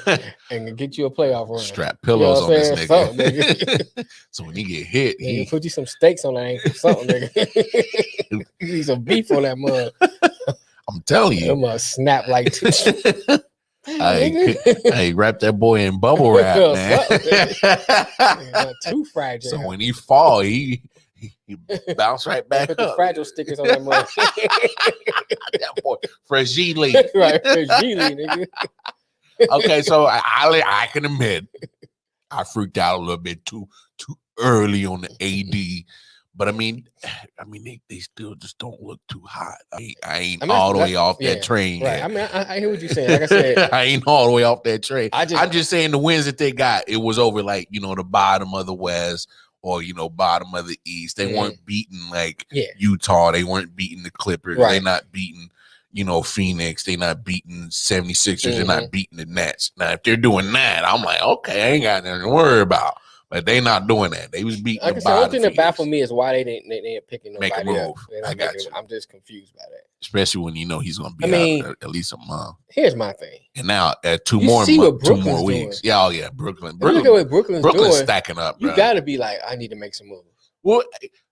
and get you a playoff run. Strap pillows on this nigga. So when he get hit, he put you some steaks on that ankle, something, nigga. You need some beef on that mug. I'm telling you, it must snap like tissue. Hey, wrap that boy in bubble wrap, man. Too fragile. So when he fall, he bounce right back put up. The fragile stickers on that mug. That boy, fragile. Right, fragile, nigga. Okay, so I can admit I freaked out a little bit too early on the AD, but I mean they still just don't look too hot. I ain't all the way off that train. Right. Yet. I mean, I hear what you're saying. Like I said, I ain't all the way off that train. I'm just saying the wins that they got, it was over like the bottom of the West. Or bottom of the East. They weren't beating like Utah. They weren't beating the Clippers. Right. They're not beating, Phoenix. They're not beating 76ers. They're not beating the Nets. Now, if they're doing that, I'm like, okay, I ain't got nothing to worry about. But they not doing that. They was beating the bottom. One thing that baffled me is why they didn't picking nobody make a move. I got you. I'm just confused by that. Especially when he's going to be out at least a month. Here's my thing. And now two more weeks. Yeah, oh yeah, Brooklyn. Look at what Brooklyn's doing. Stacking up. You got to be like, I need to make some moves. Well,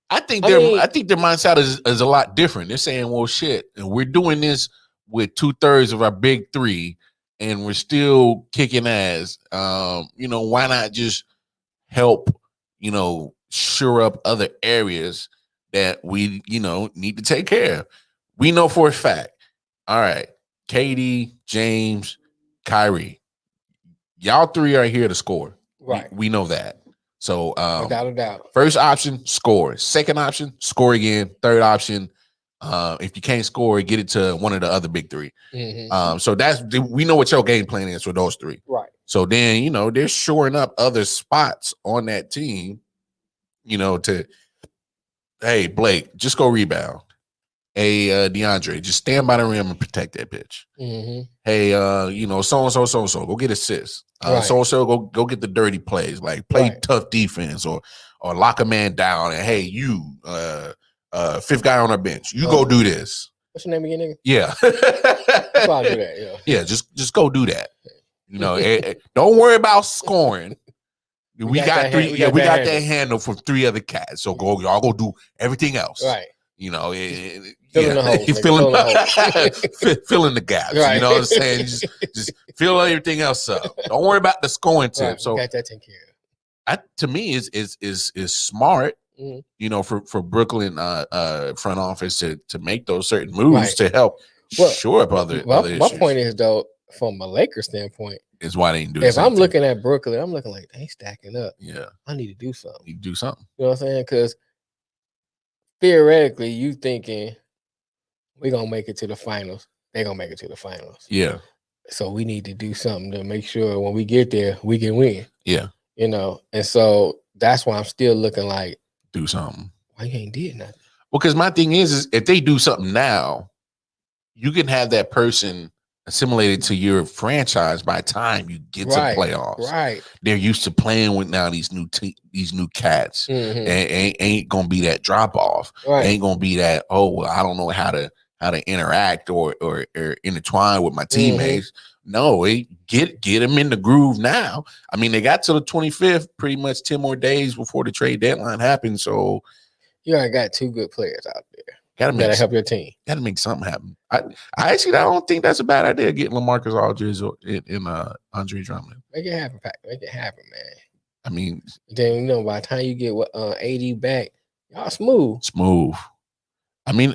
I think their mindset is a lot different. They're saying, well, shit, and we're doing this with 2/3 of our big three, and we're still kicking ass. Why not just help, shore up other areas that we, need to take care of. We know for a fact. All right, KD, James, Kyrie, y'all three are here to score. Right. We know that. So without a doubt. First option, score. Second option, score again. Third option, if you can't score, get it to one of the other big three. So we know what your game plan is for those three. Right. So then, they're shoring up other spots on that team, hey, Blake, just go rebound. Hey, DeAndre, just stand by the rim and protect that bitch. Hey, so-and-so, go get assists. So-and-so, go get the dirty plays. Like, play tough defense or lock a man down. And, hey, you, fifth guy on our bench, you go do this. What's your name again, nigga? Yeah. That's why I do that, yeah. Yeah, just go do that. Don't worry about scoring. We got that handle from three other cats. So y'all go do everything else. Right. Filling the gaps. Right. You know what I'm saying? Just fill everything else up. Don't worry about the scoring tip. Right, so got that taken care of. To me, is smart. For Brooklyn front office to make those certain moves to help shore up other issues. My point is though, from a Lakers standpoint, is why they didn't do. If I'm looking at Brooklyn, I'm looking like they stacking up. Yeah, I need to do something. You do something. You know what I'm saying? Because theoretically, you thinking we're gonna make it to the finals. They're gonna make it to the finals. Yeah. So we need to do something to make sure when we get there, we can win. Yeah. You know, and so that's why I'm still looking like, do something. Why you ain't did nothing? Well, because my thing is if they do something now, you can have that person assimilated to your franchise by the time you get to playoffs. Right. They're used to playing with now these new cats. Mhm. And ain't gonna be that drop off. Right. Ain't gonna be that, oh well, I don't know how to interact or intertwine with my teammates. No, get them in the groove now. I mean, they got to the 25th, pretty much 10 more days before the trade deadline happened. So you already got 2 good players out there. Gotta help your team. Gotta make something happen. I actually I don't think that's a bad idea getting LaMarcus Aldridge in Andre Drummond. Make it happen, Pat. Make it happen, man. I mean, then by the time you get AD back, y'all smooth. I mean,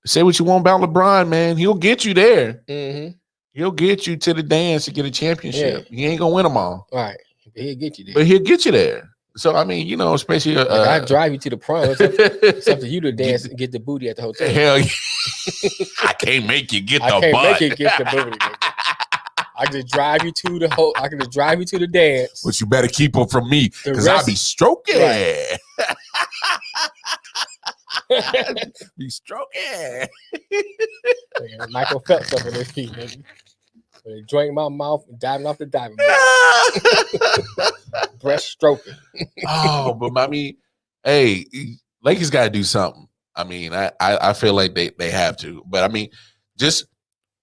say what you want about LeBron, man. He'll get you there. Mm-hmm. He'll get you to the dance to get a championship. Yeah. He ain't gonna win them all. Right. But he'll get you there. But he'll get you there. So I mean, especially I drive you to the prom. It's up to you to dance and get the booty at the hotel. Hell, I can't make you get the butt. I can't make you get the booty. I can just drive you to the I can just drive you to the dance. But you better keep her from me because I'll be stroking. Right. Be stroking. Michael Phelps up in his feet, nigga. So they drink my mouth and diving off the diving board. Breast stroking. Oh, but I mean, hey, Lakers got to do something. I mean, I feel like they have to. But I mean, let's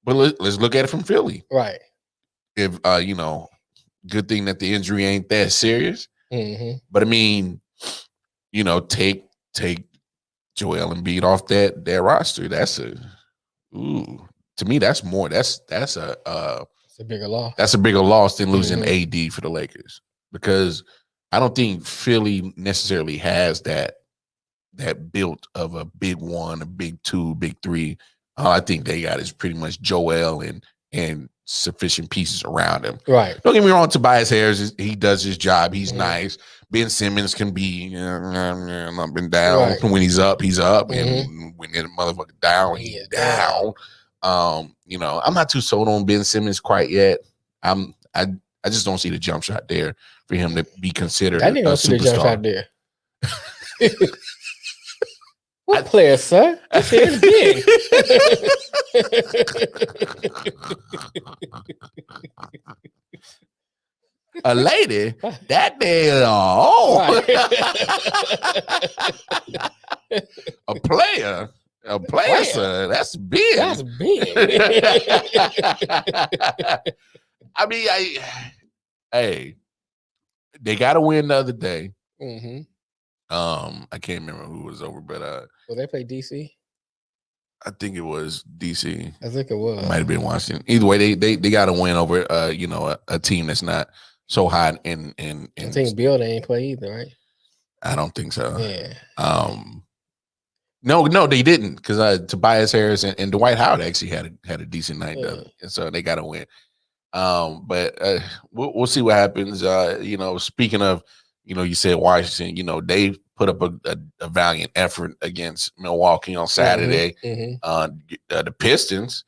look at it from Philly. Right. If good thing that the injury ain't that serious. Mm-hmm. But I mean, take Joel Embiid off that roster. That's to me, that's more. That's a bigger loss. That's a bigger loss than losing AD for the Lakers, because I don't think Philly necessarily has that built of a big one, a big two, big three. All I think they got is pretty much Joel and sufficient pieces around him. Right. Don't get me wrong, Tobias Harris, he does his job. He's nice. Ben Simmons can be up and down. Right. When he's up, he's up. And when the motherfucker down, he's down. I'm not too sold on Ben Simmons quite yet. I just don't see the jump shot there for him to be considered I didn't a see the jump shot there. What I, player, sir? This is big. A lady? That damn A player, sir. That's big. That's big. I mean, hey, they got to win the other day. Mm-hmm. I can't remember who was over, but well, they played DC. I think it was DC. I think it was. It might have been Washington. Either way, they got to win over a team that's not so high in I think Bill they ain't play either, right? I don't think so. Yeah. No, they didn't, because Tobias Harris and Dwight Howard actually had a decent night though, and so they got to win. But we'll see what happens. Speaking of, you said Washington, they put up a valiant effort against Milwaukee on Saturday. Mm-hmm. The Pistons,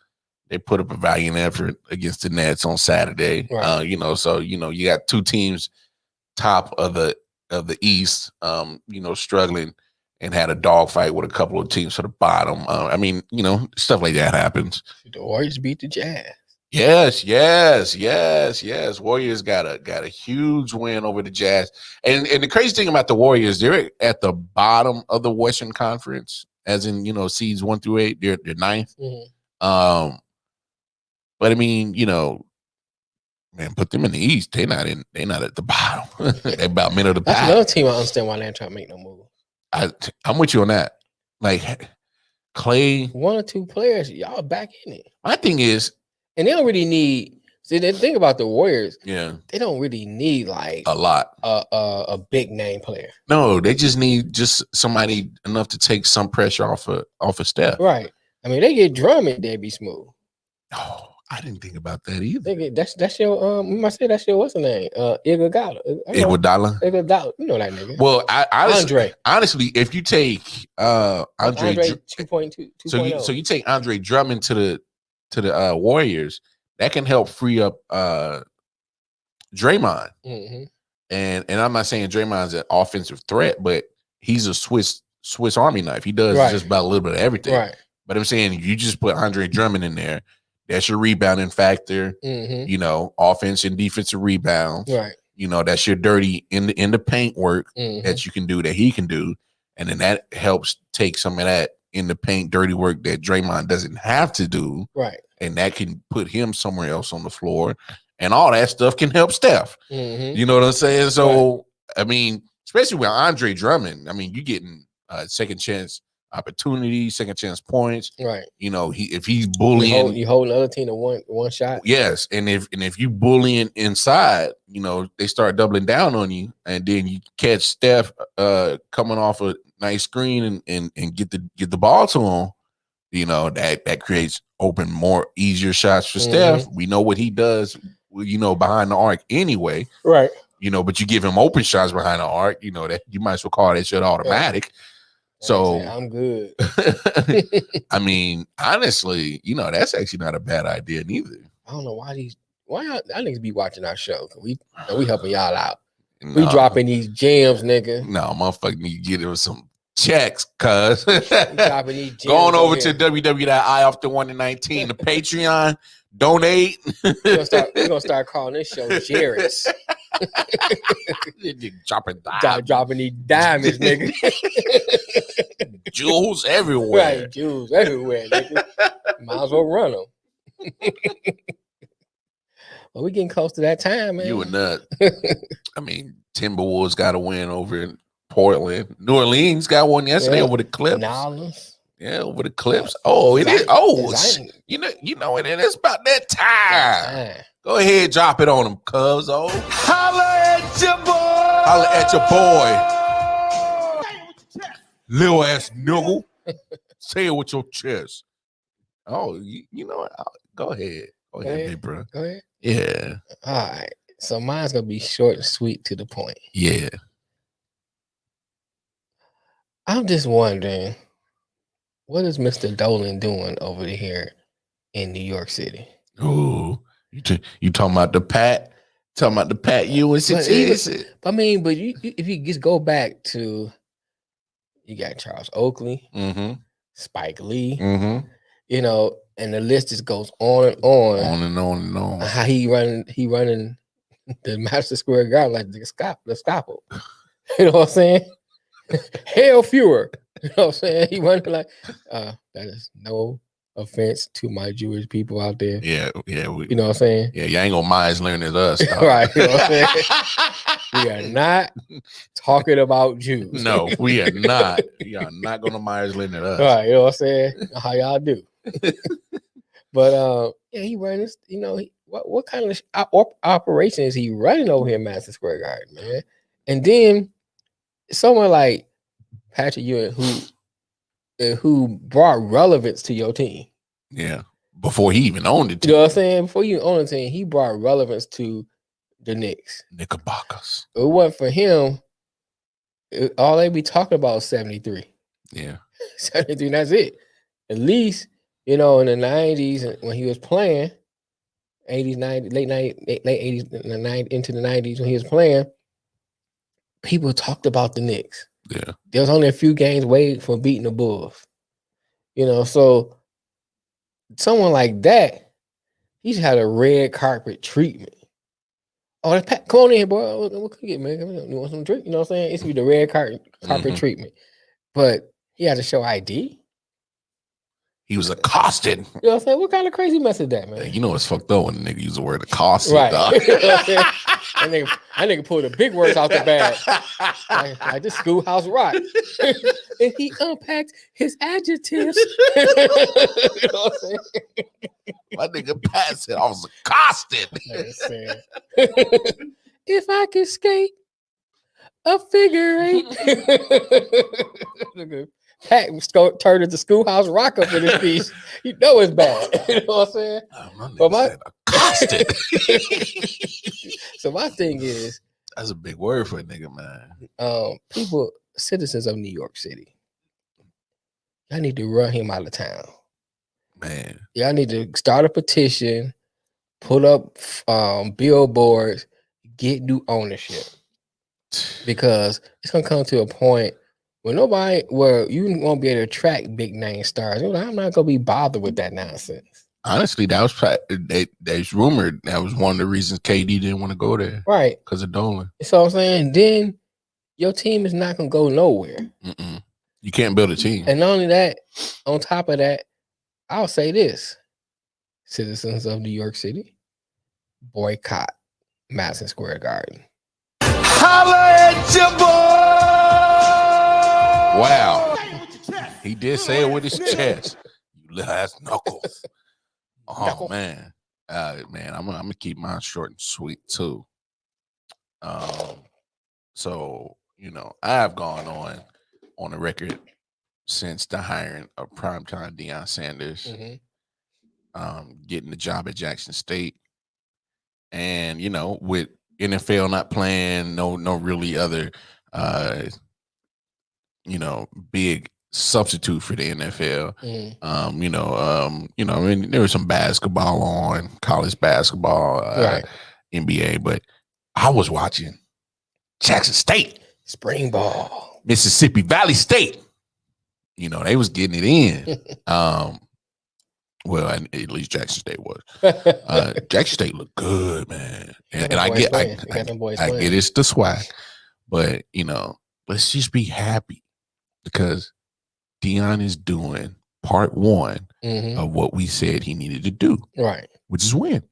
they put up a valiant effort against the Nets on Saturday. Right. So you got two teams top of the East, struggling, and had a dogfight with a couple of teams to the bottom. Stuff like that happens. The Warriors beat the Jazz. Yes. Warriors got a huge win over the Jazz. And the crazy thing about the Warriors, they're at the bottom of the Western Conference, as in, seeds 1 through 8, they're ninth. Mm-hmm. But I mean, man, put them in the East. They're not at the bottom. They're about middle of the pack. That's another team I understand why they're trying to make no move. I'm with you on that. Like Clay, 1 or 2 players, y'all back in it. My thing is, and they don't really need. See, the thing about the Warriors, they don't really need like a lot, a big name player. No, they just need somebody enough to take some pressure off of Steph. Right. I mean, they get Drummond, they'd be smooth. Oh, I didn't think about that either. Nigga, that's your we must say that's your what's the name? Iguodala. Iguodala. Iguodala. You know that nigga. Well, Andre. honestly, if you take Andre 2.2, so you take Andre Drummond to the Warriors, that can help free up Draymond. Mm-hmm. And I'm not saying Draymond's an offensive threat, but he's a Swiss Army knife. He does just about a little bit of everything. Right. But I'm saying you just put Andre Drummond in there, that's your rebounding factor. Mm-hmm. You know, offense and defensive rebounds. Right. You know, that's your dirty in the paint work that you can do, that he can do. And then that helps take some of that in the paint dirty work that Draymond doesn't have to do. Right. And that can put him somewhere else on the floor. And all that stuff can help Steph. Mm-hmm. You know what I'm saying? So, I mean, especially with Andre Drummond, I mean, you're getting second chance opportunity, second chance points. Right. You know, if he's bullying, you hold another team to one shot. Yes, and if you bullying inside, you know, they start doubling down on you, and then you catch Steph coming off a nice screen and get the ball to him. You know, that creates more easier shots for Steph. We know what he does, you know, behind the arc anyway. Right. You know, but you give him open shots behind the arc, you know, that you might as well call that shit automatic. Yeah. So I'm good. I mean, honestly, you know, that's actually not a bad idea neither. I don't know why y'all niggas be watching our show. We helping y'all out. No, we dropping these gems, nigga. No, motherfucker need to get him some checks, cuz. Dropping these gems. Going over to www.I.O.W. the Patreon, donate. We're gonna start calling this show Jarrett's. Dropping these diamonds, nigga. Jewels everywhere. Right, jewels everywhere, nigga. Might as well run them. Well, we getting close to that time, man. You a nut. I mean, Timberwolves got a win over in Portland. New Orleans got one yesterday over the Clips. Yeah, over the Clips. Oh, it is. Oh, you know it. It's about that time. Go ahead, drop it on them, cuz. Oh, holla at your boy. Holla at your boy. Little ass nigga. Say it with your chest. Oh, you know what? Go ahead. Go ahead, bro. Go ahead. Yeah. All right. So mine's gonna be short and sweet to the point. Yeah. I'm just wondering, what is Mr. Dolan doing over here in New York City? Ooh, you talking about the Pat? Talking about the Pat Ewing situation? I mean, but if you just go back to, you got Charles Oakley, Spike Lee, you know, and the list just goes on and on. On and on and on. How he running the Madison Square Garden like the Gestapo. You know what I'm saying? Hell fewer. You know what I'm saying? He running like that is no offense to my Jewish people out there. Yeah. You know what I'm saying? Yeah, you ain't gonna mind learning us. Right. You know what I'm saying? We are not talking about Jews. No, we are not. We are not gonna mind learning us. Right, you know what I'm saying? How y'all do. But yeah, he running, you know, what kind of operation is he running over here in Madison Square Garden, man? And then someone like Patrick Ewing who brought relevance to your team. Yeah. Before he even owned it. You know what I'm saying? Before you own the team, he brought relevance to the Knicks. Knickerbockers. If it wasn't for him, all they be talking about is 73. Yeah. 73, that's it. At least, you know, in the 90s when he was playing, 80s, 90s, late 80s, into the 90s when he was playing, people talked about the Knicks. Yeah. There was only a few games away from beating the Bulls. You know, so someone like that, he's had a red carpet treatment. Oh, that's Pat. Come on in, boy. What can you get, man? You want some drink? You know what I'm saying? It's be the red carpet treatment. But he had to show ID. He was accosted. You know what I'm saying? What kind of crazy mess is that, man? You know it's fucked up when a nigga use the word accosted. Right. Dog. You know what I'm saying? That nigga pulled the big words out the bag. like this schoolhouse rock. And he unpacked his adjectives. You know what I'm saying? My nigga Pat said I was accosted. If I could skate a figure eight. Pat turned into Schoolhouse Rock up in this piece. You know it's bad. You know what I'm saying? But my accosted. So my thing is, that's a big word for a nigga, man. People, citizens of New York City, y'all need to run him out of town. Man, y'all need to start a petition, put up billboards, get new ownership, because it's gonna come to a point where you won't be able to attract big name stars. You're like, I'm not gonna be bothered with that nonsense. Honestly, that was there's rumored that was one of the reasons KD didn't want to go there, right? Because of Dolan. So I'm saying, then your team is not gonna go nowhere. You can't build a team. And not only that, on top of that, I'll say this: citizens of New York City, boycott Madison Square Garden. Holla at your boy! Wow. He did say it with his chest. You little ass knuckles. Oh, man. Man, I'm gonna keep mine short and sweet too. So, I have gone on the record since the hiring of primetime Deion Sanders, getting the job at Jackson State, and with NFL not playing, no really other big substitute for the NFL. I mean, there was some basketball on, college basketball, NBA, but I was watching Jackson State, spring ball, Mississippi Valley State. They was getting it in. Well, at least Jackson State was. Jackson State looked good, man. And I get it's the swag, but let's just be happy because Deion is doing part one of what we said he needed to do, right? Which is win,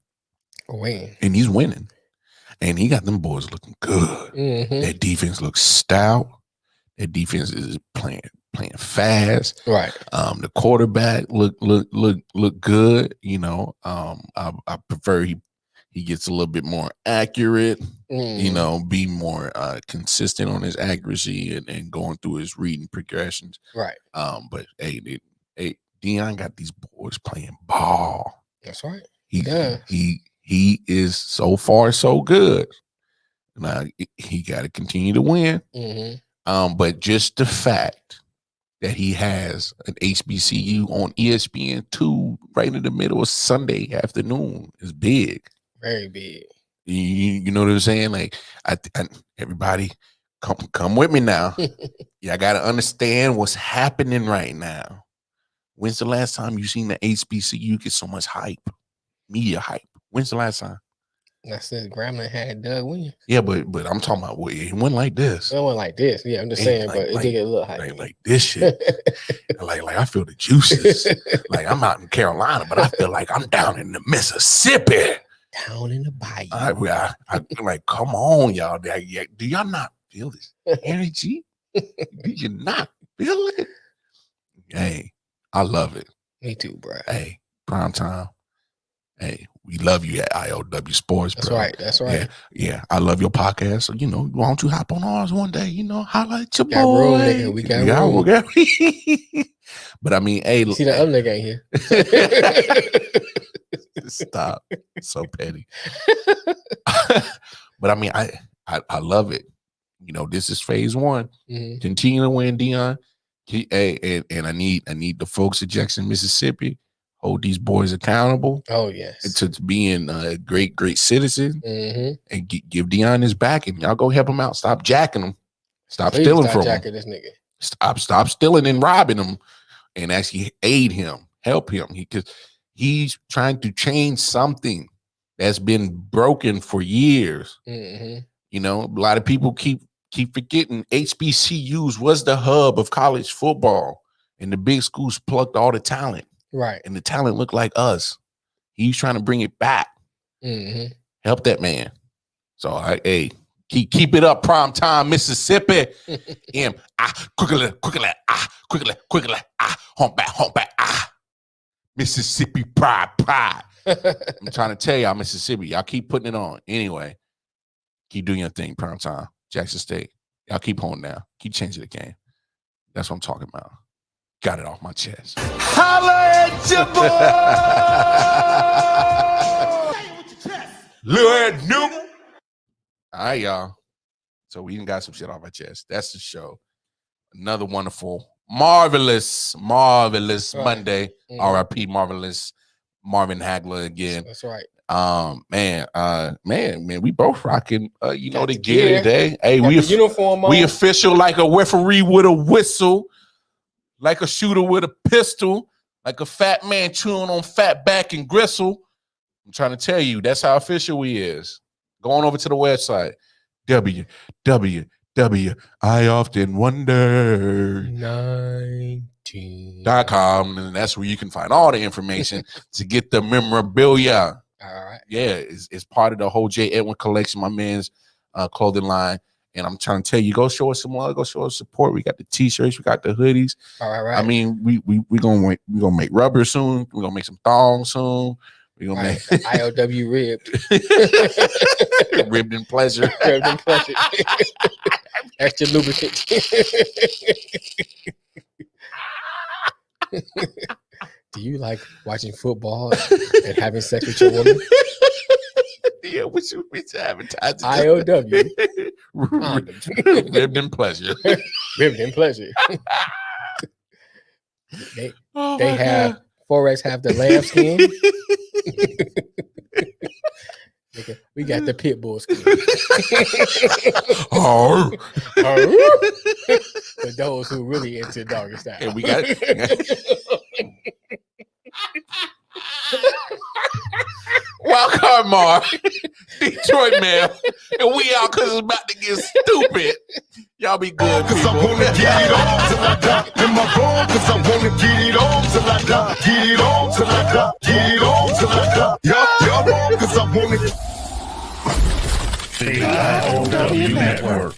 and he's winning, and he got them boys looking good. That defense looks stout. That defense is playing fast. Right. The quarterback look good. I prefer he gets a little bit more accurate. Be more consistent on his accuracy and going through his reading progressions. Right. But hey, Deion got these boys playing ball. That's right. He is so far so good. Now he got to continue to win. But just the fact that he has an HBCU on ESPN2 right in the middle of Sunday afternoon is big. Very big. You know what I'm saying? Like, I everybody, come with me now. Y'all got to understand what's happening right now. When's the last time you seen the HBCU get so much hype, media hype? When's the last time? That's since Grambling had Doug Williams. Yeah, but I'm talking about it went like this. It went like this. Yeah, I'm just saying, but it did get a little hype. Like this shit. like I feel the juices. Like I'm out in Carolina, but I feel like I'm down in the Mississippi. Down in the bayou. I like, come on, y'all. Do y'all not feel this energy? Do you not feel it? Hey, I love it. Me too, bro. Hey, prime time. Hey, we love you at I.O.W. Sports, bro. That's right. Yeah. I love your podcast. So, why don't you hop on ours one day? Holla at your boy. Room, nigga. We got room. But I mean, hey. See, the other nigga ain't here. Stop. So petty. But I mean, I love it. This is phase one. Continue to win, Deion. And I need the folks at Jackson, Mississippi, hold these boys accountable. Oh, yes. To being a great citizen and give Deion his back, and y'all go help him out. Stop jacking him. Stop stealing from him. This nigga. Stop stealing and robbing him, and actually aid him, help him. Because he's trying to change something that's been broken for years. A lot of people keep forgetting HBCUs was the hub of college football, and the big schools plucked all the talent. Right. And the talent looked like us. He's trying to bring it back. Help that man. So, keep it up, prime time, Mississippi. Quickly, hump back, Mississippi pride. I'm trying to tell y'all, Mississippi, y'all keep putting it on. Anyway, keep doing your thing, prime time, Jackson State. Y'all keep holding down. Keep changing the game. That's what I'm talking about. Got it off my chest. Holla at your boy. Lil New. All right, y'all. So we even got some shit off our chest. That's the show. Another wonderful, marvelous Monday. R.I.P. Marvelous Marvin Hagler again. That's right. Man, we both rocking Got the gear today. Hey, Got we the uniform on. we official like a referee with a whistle, like a shooter with a pistol, like a fat man chewing on fat back and gristle. I'm trying to tell you, that's how official we is. Going over to the website, www.ioftenwonder.com, and that's where you can find all the information to get the memorabilia. All right. Yeah, it's part of the whole J. Edwin collection, my man's clothing line. And I'm trying to tell you, go show us some love, go show us support. We got the t-shirts, we got the hoodies. All right. I mean, we gonna make rubber soon. We're gonna make some thongs soon. We're gonna make I.O.W. ribbed. ribbed in pleasure. Ribbed in pleasure. Extra lubricant. Do you like watching football and having sex with your woman? Yeah, which advertising. I.O.W. Ribbed in pleasure. Ribbed in pleasure. They have Forex have the lamb skin. We got the pit bull skin. For those who really into doggy style. And we got welcome, Mark. Detroit man. And we out because it's about to get stupid. Y'all be good, Cause I people. wanna get it on till I die. In my room, cause I wanna get it on till I die. Get it on till I die. Get it on till I die. Y'all wrong, cause I wanna. The I.O.W. Network.